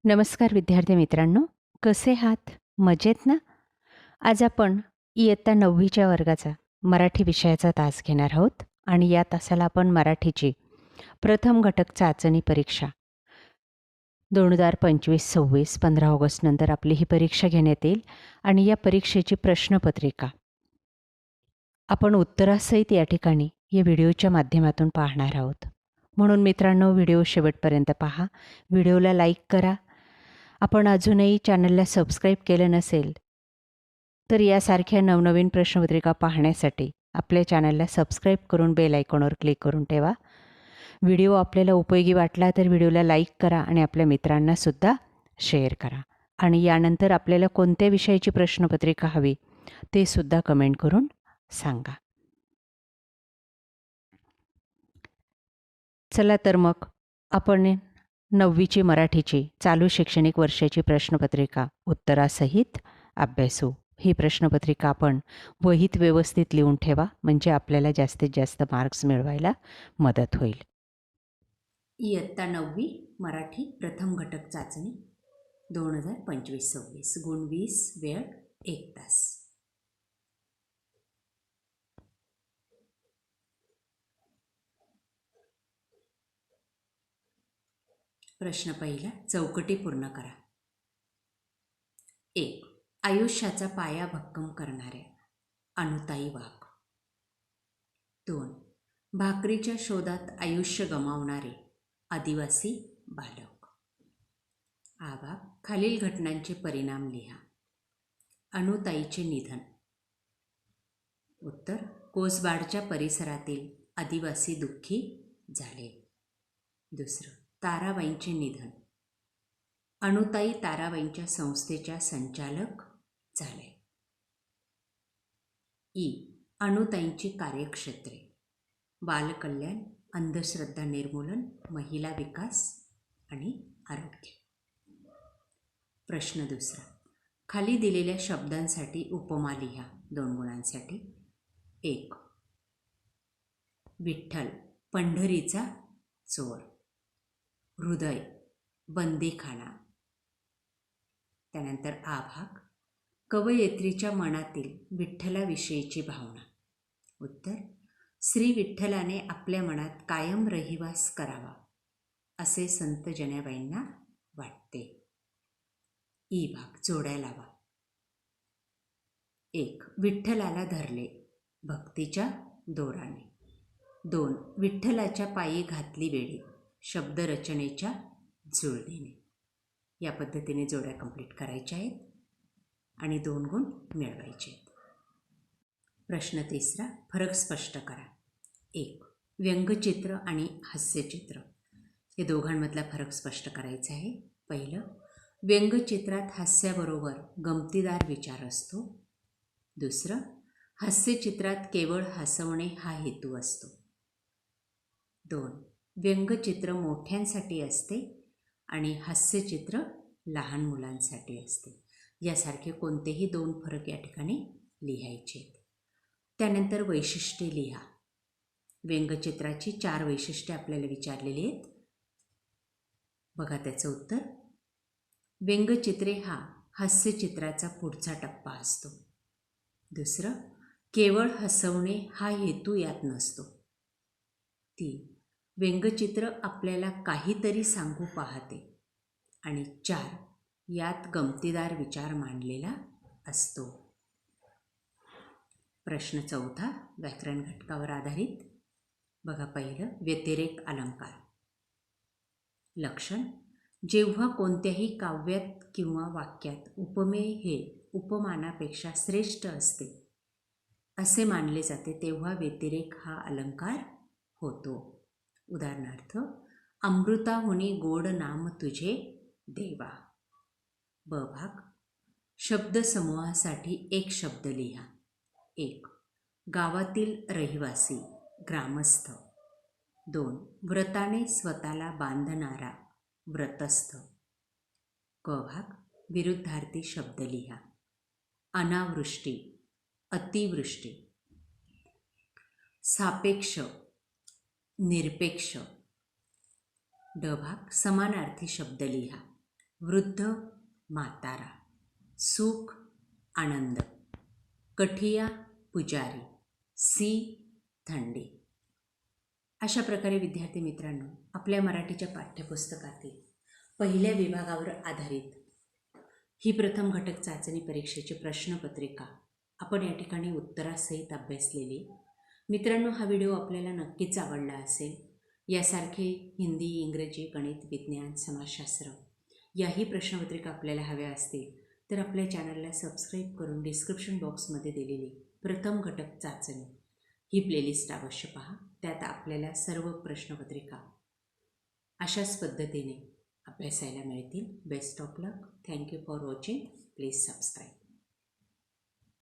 नमस्कार विद्यार्थी मित्रांनो, कसे आहात? मजेत ना? आज आपण इयत्ता 9वीच्या वर्गाचा मराठी विषयाचा तास घेणार आहोत आणि या तासाला आपण मराठीची प्रथम घटक चाचणी परीक्षा 2025-26 15 ऑगस्ट नंतर आपली ही परीक्षा घेण्यात येईल आणि या परीक्षेची प्रश्नपत्रिका आपण उत्तरासहित या ठिकाणी या व्हिडिओच्या माध्यमातून पाहणार आहोत. म्हणून मित्रांनो, व्हिडिओ शेवटपर्यंत पहा. व्हिडिओला लाईक करा. आपण अजूनही चॅनलला सबस्क्राईब केलं नसेल तर यासारख्या नवनवीन प्रश्नपत्रिका पाहण्यासाठी आपल्या चॅनलला सबस्क्राईब करून बेल आयकॉनवर क्लिक करून ठेवा. व्हिडिओ आपल्याला उपयोगी वाटला तर व्हिडिओला लाईक करा आणि आपल्या मित्रांनासुद्धा शेअर करा. आणि यानंतर आपल्याला कोणत्या विषयाची प्रश्नपत्रिका हवी ते सुद्धा कमेंट करून सांगा. चला तर मग आपण 9वीची मराठीची चालू शैक्षणिक वर्षाची प्रश्नपत्रिका उत्तरासहित अभ्यासू. ही प्रश्नपत्रिका आपण वहीत व्यवस्थित लिहून ठेवा, म्हणजे आपल्याला जास्तीत जास्त मार्क्स मिळवायला मदत होईल. इयत्ता 9वी मराठी प्रथम घटक चाचणी 2025-26 गुण 20 वेळ 1 तास. प्रश्न पहिला, चौकटी पूर्ण करा. 1. आयुष्याचा पाया भक्कम करणाऱ्या अनुताई वाघ. 2. भाकरीच्या शोधात आयुष्य गमावणारे आदिवासी बालक. आ. खालील घटनांचे परिणाम लिहा. अनुताईचे निधन. उत्तर, कोसबाडच्या परिसरातील आदिवासी दुःखी झाले. दुसरं, ताराबाईंचे निधन. अनुताई ताराबाईंच्या संस्थेच्या संचालक झाले. ई. अनुताईंची कार्यक्षेत्रे: बालकल्याण, अंधश्रद्धा निर्मूलन, महिला विकास आणि आरोग्य. प्रश्न दुसरा, खाली दिलेल्या शब्दांसाठी उपमा लिहा 2 गुणांसाठी. 1. विठ्ठल, पंढरीचा चोर. हृदय, बंदीखाना. त्यानंतर आ भाग, कवयित्रीच्या मनातील विठ्ठलाविषयीची भावना. उत्तर, श्री विठ्ठलाने आपल्या मनात कायम रहिवास करावा असे संत जनाबाईंना वाटते. ई भाग, जोड्या लावा. 1. विठ्ठलाला धरले भक्तीच्या दोराने. 2. विठ्ठलाच्या पायी घातली बेडी शब्दरचनेच्या जुळणीने. या पद्धतीने जोड्या कंप्लीट करायच्या आहेत आणि 2 गुण मिळवायचे आहेत. प्रश्न तिसरा, फरक स्पष्ट करा. 1. व्यंगचित्र आणि हास्यचित्र हे दोघांमधला फरक स्पष्ट करायचा आहे. पहिलं, व्यंगचित्रात हास्याबरोबर गमतीदार विचार असतो. दुसरं, हास्यचित्रात केवळ हसवणे हा हेतू असतो. 2. व्यंगचित्र मोठ्यांसाठी असते आणि हास्यचित्र लहान मुलांसाठी असते. यासारखे कोणतेही 2 फरक या ठिकाणी लिहायचे आहेत. त्यानंतर वैशिष्ट्ये लिहा. व्यंगचित्राची 4 वैशिष्ट्ये आपल्याला विचारलेली आहेत. बघा त्याचं उत्तर. व्यंगचित्रे हा हास्यचित्राचा पुढचा टप्पा असतो. दुसरं, केवळ हसवणे हा हेतू यात नसतो. 3. व्यंगचित्र आपल्याला काहीतरी सांगू पाहते. आणि 4. यात गमतीदार विचार मांडलेला असतो. प्रश्न चौथा, व्याकरण घटकावर आधारित. बघा पहिलं, व्यतिरेक अलंकार. लक्षण: जेव्हा कोणत्याही काव्यात किंवा वाक्यात उपमेय हे उपमानापेक्षा श्रेष्ठ असते असे मानले जाते तेव्हा व्यतिरेक हा अलंकार होतो. उदाहरणार्थ, अमृताहुनी गोड नाम तुझे देवा. ब भाग, शब्दसमूहासाठी एक शब्द लिहा. 1. गावातील रहिवासी ग्रामस्थ. 2. व्रताने स्वतःला बांधणारा व्रतस्थ. क भाग, विरुद्धार्थी शब्द लिहा. अनावृष्टी, अतिवृष्टी. सापेक्ष, निरपेक्ष. ड भाग, समानार्थी शब्द लिहा. वृद्ध म्हातारा, सुख आनंद, कठिया पुजारी, सी थंडी. अशा प्रकारे विद्यार्थी मित्रांनो, आपल्या मराठीच्या पाठ्यपुस्तकातील पहिल्या विभागावर आधारित ही प्रथम घटक चाचणी परीक्षेची प्रश्नपत्रिका आपण या ठिकाणी उत्तरासहित अभ्यासलेली. मित्रांनो, हा व्हिडिओ आपल्याला नक्कीच आवडला असेल. यासारखे हिंदी, इंग्रजी, गणित, विज्ञान, समाजशास्त्र याही प्रश्नपत्रिका आपल्याला हव्या असतील तर आपल्या चॅनलला सबस्क्राईब करून डिस्क्रिप्शन बॉक्समध्ये दिलेली प्रथम घटक चाचणी ही प्लेलिस्ट अवश्य पहा. त्यात आपल्याला सर्व प्रश्नपत्रिका अशाच पद्धतीने अभ्यासायला मिळतील. Best of luck. Thank you for watching. Please subscribe.